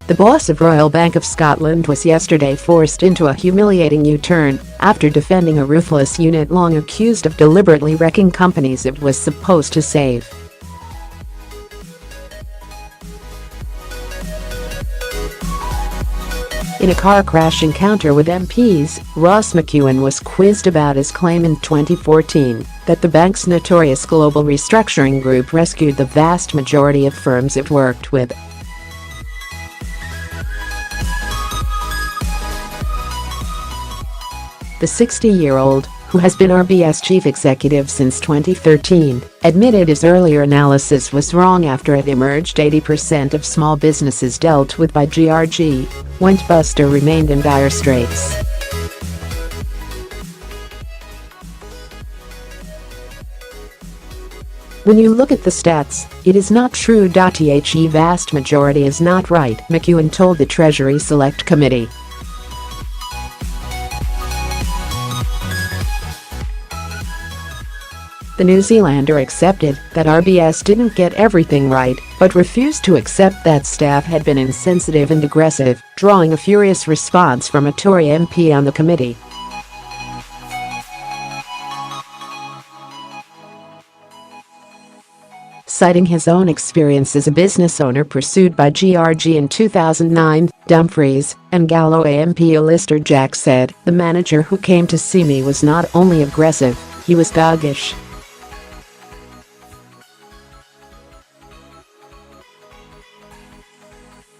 The boss of Royal Bank of Scotland was yesterday forced into a humiliating U-turn after defending a ruthless unit long accused of deliberately wrecking companies it was supposed to save. In a car crash encounter with MPs, McEwan was quizzed about his claim in 2014 that the bank's notorious Global Restructuring Group rescued the vast majority of firms it worked with. The 60-year-old, who has been RBS chief executive since 2013, admitted his earlier analysis was wrong after it emerged 80% of small businesses dealt with by GRG went bust or remained in dire straits. When you look at the stats, it is not true. The vast majority is not right, McEwan told the Treasury Select Committee. The New Zealander accepted that RBS didn't get everything right, but refused to accept that staff had been insensitive and aggressive, drawing a furious response from a Tory MP on the committee. Citing his own experience as a business owner pursued by GRG in 2009, Dumfries and Galloway MP Alister said, "The manager who came to see me was not only aggressive, he was thuggish."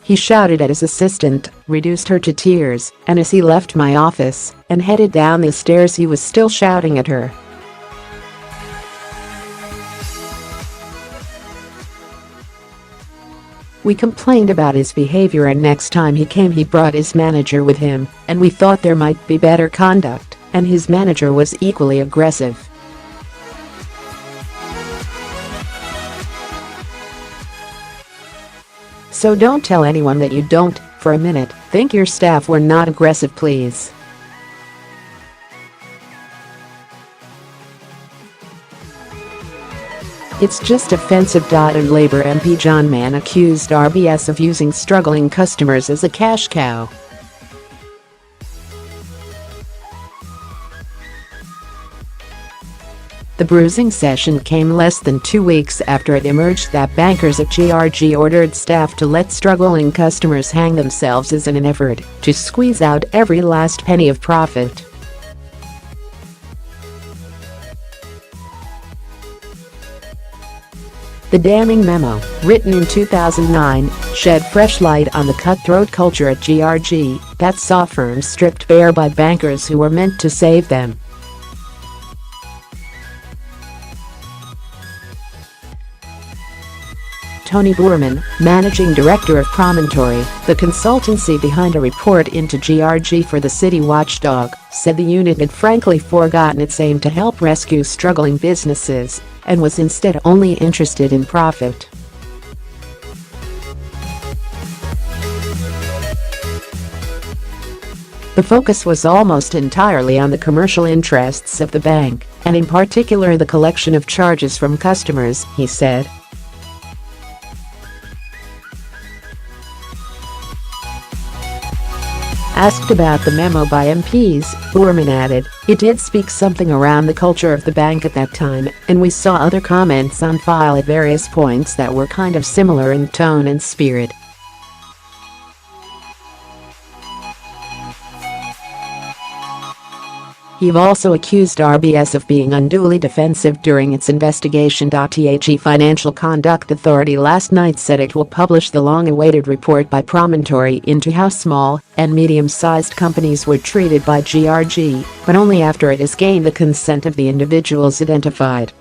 He shouted at his assistant, reduced her to tears, and as he left my office and headed down the stairs he was still shouting at her. We complained about his behaviour and next time he came he brought his manager with him, and we thought there might be better conduct, and his manager was equally aggressive. So don't tell anyone that you don't, for a minute, think your staff were not aggressive, please. It's just offensive. And Labour MP John Mann accused RBS of using struggling customers as a cash cow. The bruising session came less than 2 weeks after it emerged that bankers at GRG ordered staff to let struggling customers hang themselves as an effort to squeeze out every last penny of profit. The damning memo, written in 2009, shed fresh light on the cutthroat culture at GRG that saw firms stripped bare by bankers who were meant to save them. Tony Boorman, managing director of Promontory, the consultancy behind a report into GRG for the city watchdog, said the unit had frankly forgotten its aim to help rescue struggling businesses and was instead only interested in profit. The focus was almost entirely on the commercial interests of the bank, and in particular the collection of charges from customers, he said. Asked about the memo by MPs, Boorman added, "It did speak something around the culture of the bank at that time, and we saw other comments on file at various points that were kind of similar in tone and spirit." He also accused RBS of being unduly defensive during its investigation. The Financial Conduct Authority last night said it will publish the long-awaited report by Promontory into how small and medium-sized companies were treated by GRG, but only after it has gained the consent of the individuals identified.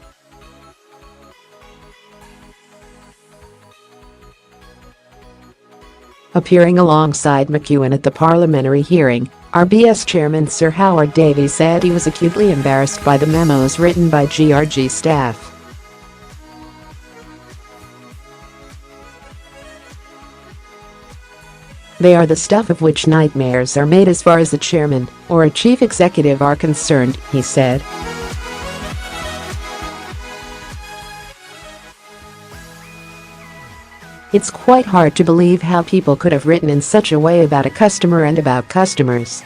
Appearing alongside McEwan at the parliamentary hearing, RBS Chairman Sir Howard Davey said he was acutely embarrassed by the memos written by GRG staff. "They are the stuff of which nightmares are made as far as a chairman or a chief executive are concerned," he said. It's quite hard to believe how people could have written in such a way about a customer and about customers.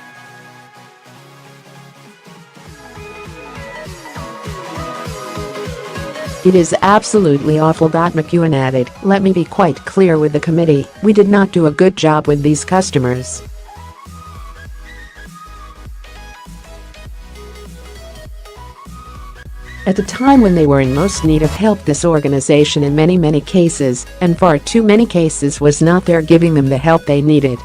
It is absolutely awful. McEwan added, "Let me be quite clear with the committee, we did not do a good job with these customers. At the time when they were in most need of help, this organization in many cases, and far too many cases, was not there giving them the help they needed."